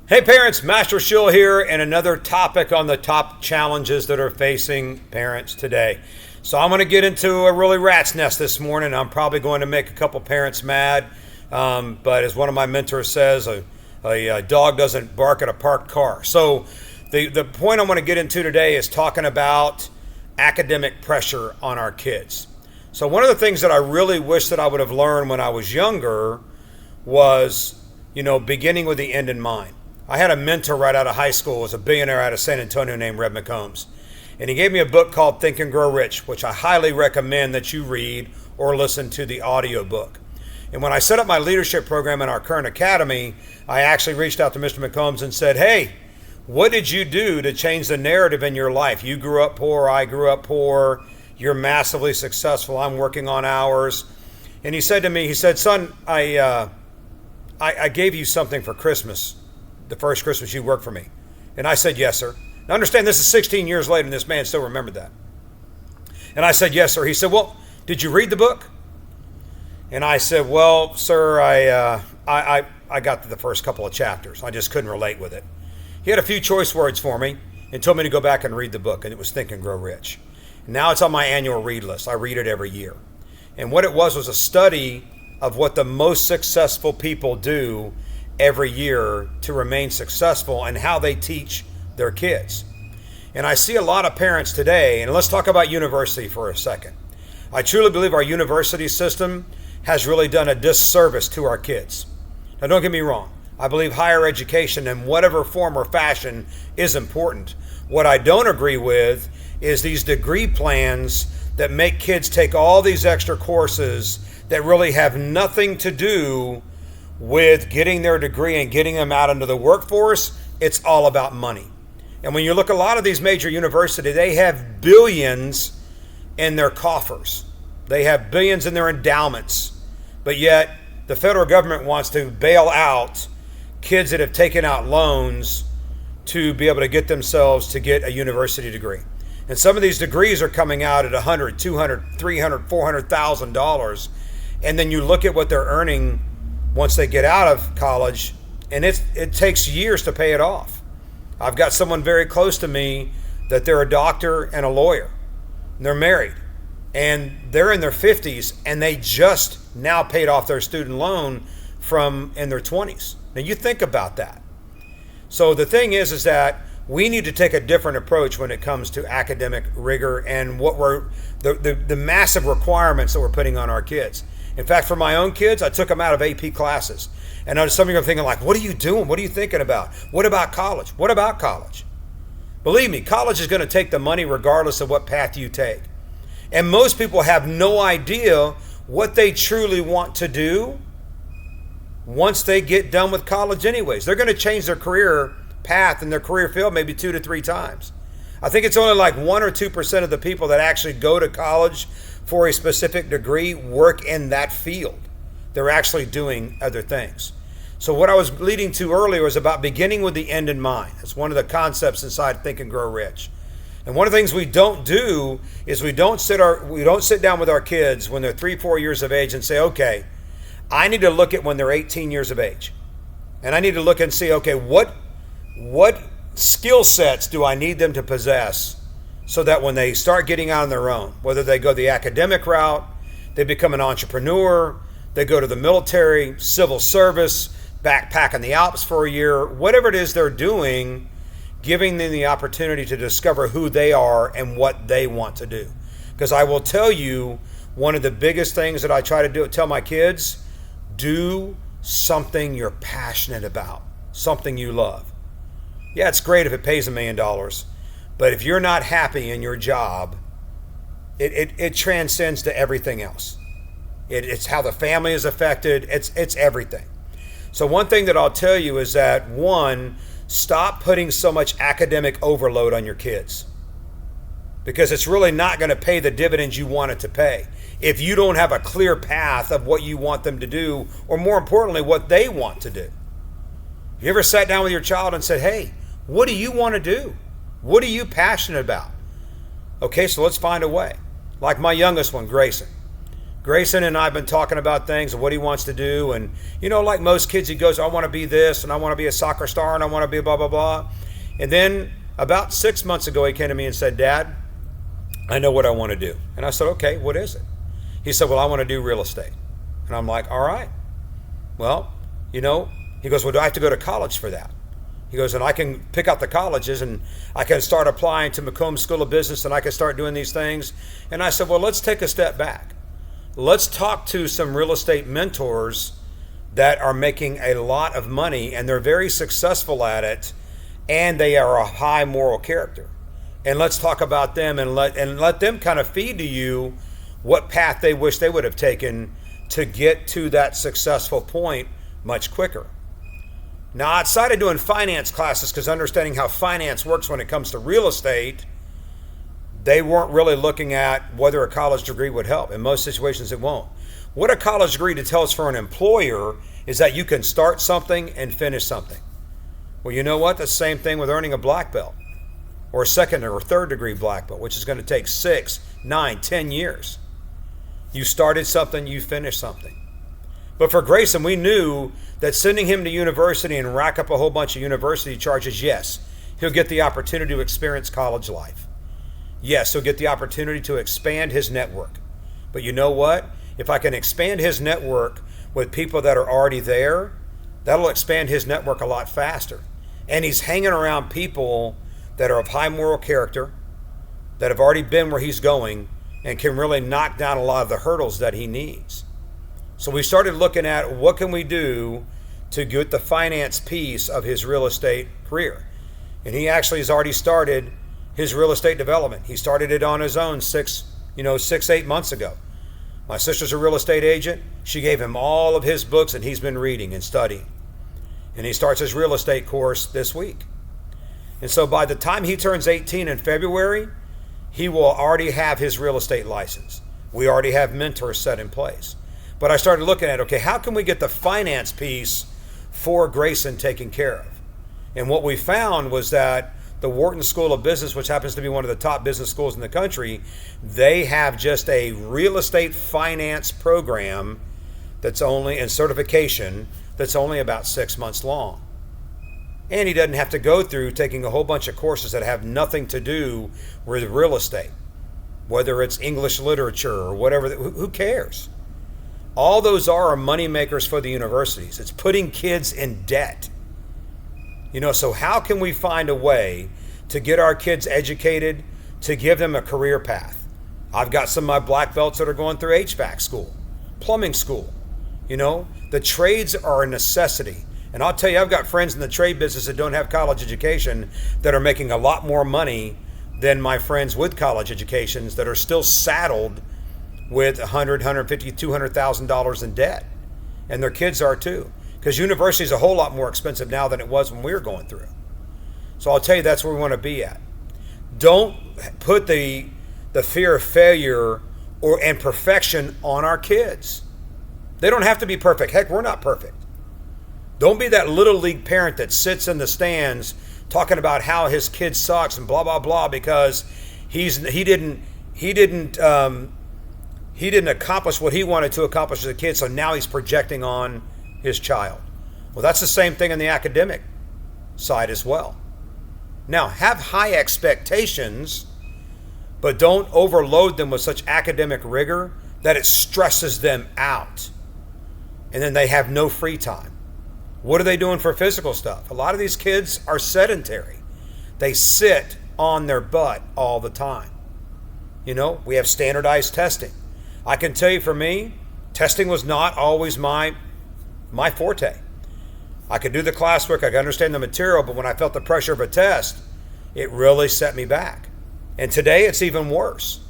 Hey parents, Master Schill here, and another topic on the top challenges that are facing parents today. So I'm going to get into a really rat's nest this morning. I'm probably going to make a couple parents mad, but as one of my mentors says, a dog doesn't bark at a parked car. So the point I want to get into today is talking about academic pressure on our kids. So one of the things that I really wish that I would have learned when I was younger was, beginning with the end in mind. I had a mentor right out of high school, was a billionaire out of San Antonio named Red McCombs. And he gave me a book called Think and Grow Rich, which I highly recommend that you read or listen to the audio book. And when I set up my leadership program in our current academy, I actually reached out to Mr. McCombs and said, hey, what did you do to change the narrative in your life? You grew up poor, I grew up poor, you're massively successful, I'm working on hours. And he said to me, son, I gave you something for Christmas. The first Christmas you worked for me. And I said, yes, sir. Now understand, this is 16 years later and this man still remembered that. And I said, yes, sir. He said, well, did you read the book? And I said, well, sir, I got to the first couple of chapters. I just couldn't relate with it. He had a few choice words for me and told me to go back and read the book, and it was Think and Grow Rich. And now it's on my annual read list. I read it every year. And what it was a study of what the most successful people do every year to remain successful and how they teach their kids. And I see a lot of parents today, and let's talk about university for a second. I truly believe our university system has really done a disservice to our kids. Now don't get me wrong. I believe higher education in whatever form or fashion is important. What I don't agree with is these degree plans that make kids take all these extra courses that really have nothing to do with getting their degree and getting them out into the workforce. It's all about money. And when you look at a lot of these major universities, they have billions in their coffers. They have billions in their endowments. But yet the federal government wants to bail out kids that have taken out loans to be able to get themselves to get a university degree. And some of these degrees are coming out at $100, $200, $300, $400,000. And then you look at what they're earning once they get out of college, and it takes years to pay it off. I've got someone very close to me that they're a doctor and a lawyer. And they're married, and they're in their 50s, and they just now paid off their student loan from in their 20s. Now you think about that. So the thing is that we need to take a different approach when it comes to academic rigor and what the massive requirements that we're putting on our kids. In fact, for my own kids, I took them out of AP classes. And I know some of you are thinking like, what are you doing? What are you thinking about? What about college? What about college? Believe me, college is going to take the money regardless of what path you take. And most people have no idea what they truly want to do once they get done with college anyways. They're going to change their career path and their career field maybe 2 to 3 times. I think it's only like 1 or 2% of the people that actually go to college for a specific degree work in that field. They're actually doing other things. So what I was leading to earlier was about beginning with the end in mind. It's one of the concepts inside Think and Grow Rich. And one of the things we don't do is we don't sit down with our kids when they're 3-4 years of age and say, okay, I need to look at when they're 18 years of age. And I need to look and see, okay, what skill sets do I need them to possess so that when they start getting out on their own, whether they go the academic route, they become an entrepreneur, they go to the military, civil service, backpack in the Alps for a year, whatever it is they're doing, giving them the opportunity to discover who they are and what they want to do. Because I will tell you, one of the biggest things that I try to tell my kids, do something you're passionate about, something you love. Yeah, it's great if it pays $1 million, but if you're not happy in your job, it transcends to everything else. It's how the family is affected. It's everything. So one thing that I'll tell you is that, one, stop putting so much academic overload on your kids, because it's really not going to pay the dividends you want it to pay if you don't have a clear path of what you want them to do, or more importantly, what they want to do. You ever sat down with your child and said, hey, what do you want to do? What are you passionate about? Okay, so let's find a way. Like my youngest one, Grayson. Grayson and I have been talking about things and what he wants to do. And, like most kids, he goes, I want to be this, and I want to be a soccer star, and I want to be blah, blah, blah. And then about 6 months ago, he came to me and said, Dad, I know what I want to do. And I said, okay, what is it? He said, well, I want to do real estate. And I'm like, all right. Well, he goes, well, do I have to go to college for that? He goes, and I can pick out the colleges, and I can start applying to Macomb School of Business, and I can start doing these things. And I said, well, let's take a step back. Let's talk to some real estate mentors that are making a lot of money, and they're very successful at it, and they are a high moral character. And let's talk about them and let them kind of feed to you what path they wish they would have taken to get to that successful point much quicker. Now, outside of doing finance classes, because understanding how finance works when it comes to real estate, they weren't really looking at whether a college degree would help. In most situations, it won't. What a college degree tells for an employer is that you can start something and finish something. Well, you know what? The same thing with earning a black belt or a second or third degree black belt, which is going to take 6, 9, 10 years. You started something, you finished something. But for Grayson, we knew that sending him to university and rack up a whole bunch of university charges, yes, he'll get the opportunity to experience college life. Yes, he'll get the opportunity to expand his network. But you know what? If I can expand his network with people that are already there, that'll expand his network a lot faster. And he's hanging around people that are of high moral character, that have already been where he's going, and can really knock down a lot of the hurdles that he needs. So we started looking at what can we do to get the finance piece of his real estate career. And he actually has already started his real estate development. He started it on his own 6-8 months ago. My sister's a real estate agent. She gave him all of his books, and he's been reading and studying. And he starts his real estate course this week. And so by the time he turns 18 in February, he will already have his real estate license. We already have mentors set in place. But I started looking at, okay, how can we get the finance piece for Grayson taken care of? And what we found was that the Wharton School of Business, which happens to be one of the top business schools in the country, they have just a real estate finance program and certification that's only about 6 months long. And he doesn't have to go through taking a whole bunch of courses that have nothing to do with real estate, whether it's English literature or whatever. Who cares? All those are money makers for the universities. It's putting kids in debt. So how can we find a way to get our kids educated, to give them a career path? I've got some of my black belts that are going through HVAC school, plumbing school. The trades are a necessity. And I'll tell you, I've got friends in the trade business that don't have college education that are making a lot more money than my friends with college educations that are still saddled with $100,000, $150,000, $200,000 in debt. And their kids are too. Because university is a whole lot more expensive now than it was when we were going through. So I'll tell you, that's where we want to be at. Don't put the fear of failure and perfection on our kids. They don't have to be perfect. Heck, we're not perfect. Don't be that little league parent that sits in the stands talking about how his kid sucks and blah, blah, blah, because he didn't accomplish what he wanted to accomplish as a kid, so now he's projecting on his child. Well, that's the same thing on the academic side as well. Now, have high expectations, but don't overload them with such academic rigor that it stresses them out. And then they have no free time. What are they doing for physical stuff? A lot of these kids are sedentary. They sit on their butt all the time. We have standardized testing. I can tell you, for me, testing was not always my forte. I could do the classwork, I could understand the material, but when I felt the pressure of a test, it really set me back. And today it's even worse.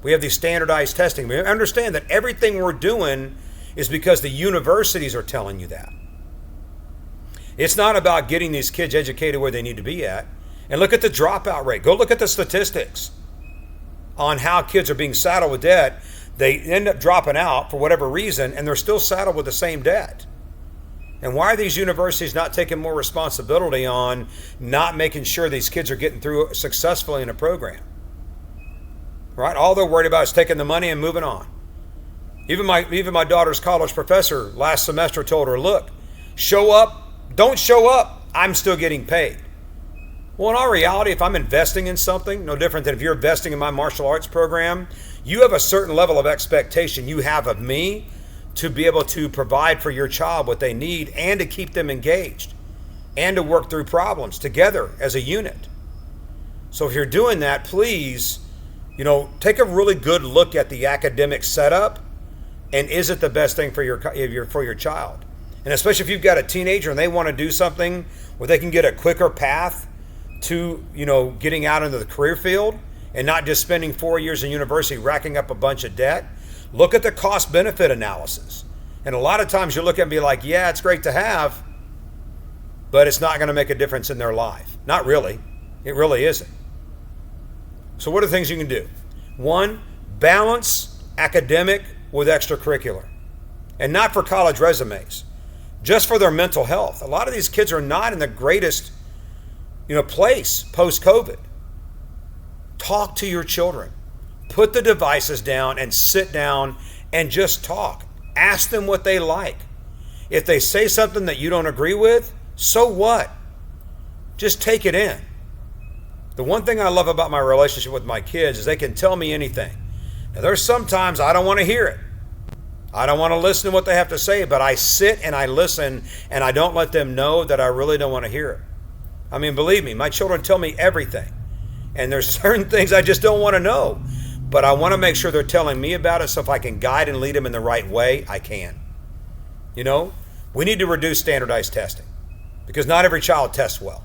We have these standardized testing. We understand that everything we're doing is because the universities are telling you that. It's not about getting these kids educated where they need to be at. And look at the dropout rate. Go look at the statistics on how kids are being saddled with debt. They end up dropping out for whatever reason, and they're still saddled with the same debt. And why are these universities not taking more responsibility on not making sure these kids are getting through successfully in a program? Right? All they're worried about is taking the money and moving on. Even my daughter's college professor last semester told her, look, show up, don't show up, I'm still getting paid. Well, in all reality, if I'm investing in something, no different than if you're investing in my martial arts program, you have a certain level of expectation you have of me to be able to provide for your child what they need and to keep them engaged and to work through problems together as a unit. So if you're doing that, please, take a really good look at the academic setup. And is it the best thing for your child? And especially if you've got a teenager and they want to do something where they can get a quicker path to, getting out into the career field and not just spending 4 years in university racking up a bunch of debt, look at the cost benefit analysis. And a lot of times you look at it and be like, yeah, it's great to have, but it's not going to make a difference in their life. Not really. It really isn't. So what are the things you can do? One, balance academic with extracurricular, and not for college resumes, just for their mental health. A lot of these kids are not in the greatest, place post-COVID. Talk to your children. Put the devices down and sit down and just talk. Ask them what they like. If they say something that you don't agree with, so what? Just take it in. The one thing I love about my relationship with my kids is they can tell me anything. Now, there's sometimes I don't want to hear it. I don't want to listen to what they have to say, but I sit and I listen and I don't let them know that I really don't want to hear it. I mean, believe me, my children tell me everything. And there's certain things I just don't want to know. But I want to make sure they're telling me about it, so if I can guide and lead them in the right way, I can. We need to reduce standardized testing because not every child tests well.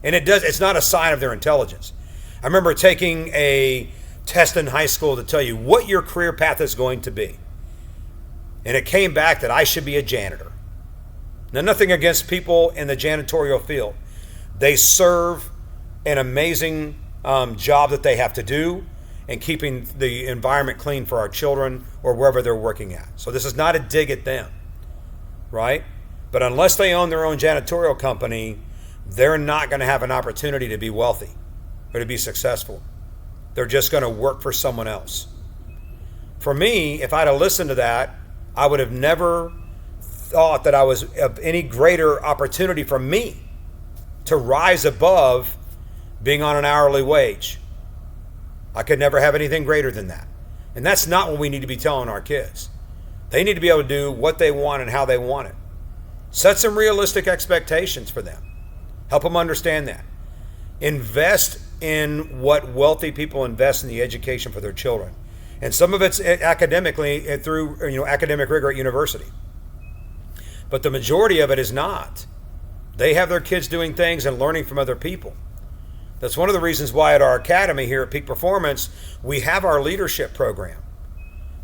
And it's not a sign of their intelligence. I remember taking a test in high school to tell you what your career path is going to be. And it came back that I should be a janitor. Now, nothing against people in the janitorial field. They serve an amazing job that they have to do in keeping the environment clean for our children or wherever they're working at. So this is not a dig at them, right? But unless they own their own janitorial company, they're not going to have an opportunity to be wealthy or to be successful. They're just going to work for someone else. For me, if I'd have listened to that, I would have never thought that I was of any greater opportunity for me to rise above being on an hourly wage. I could never have anything greater than that. And that's not what we need to be telling our kids. They need to be able to do what they want and how they want it. Set some realistic expectations for them. Help them understand that. Invest in what wealthy people invest in the education for their children. And some of it's academically through academic rigor at university. But the majority of it is not. They have their kids doing things and learning from other people. That's one of the reasons why at our academy here at Peak Performance, we have our leadership program.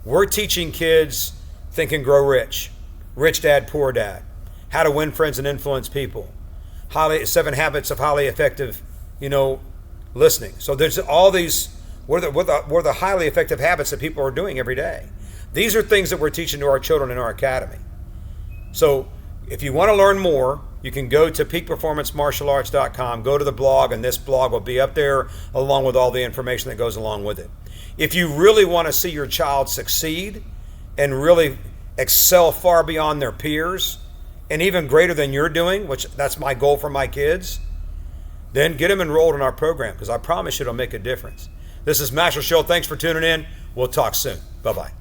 We're teaching kids Think and Grow Rich, Rich Dad, Poor Dad, how to win friends and influence people, 7 habits of highly effective, listening. So there's all these, what are the highly effective habits that people are doing every day. These are things that we're teaching to our children in our academy. So if you want to learn more, you can go to peakperformancemartialarts.com, go to the blog, and this blog will be up there along with all the information that goes along with it. If you really want to see your child succeed and really excel far beyond their peers and even greater than you're doing, which that's my goal for my kids, then get them enrolled in our program because I promise you it'll make a difference. This is Master Show. Thanks for tuning in. We'll talk soon. Bye-bye.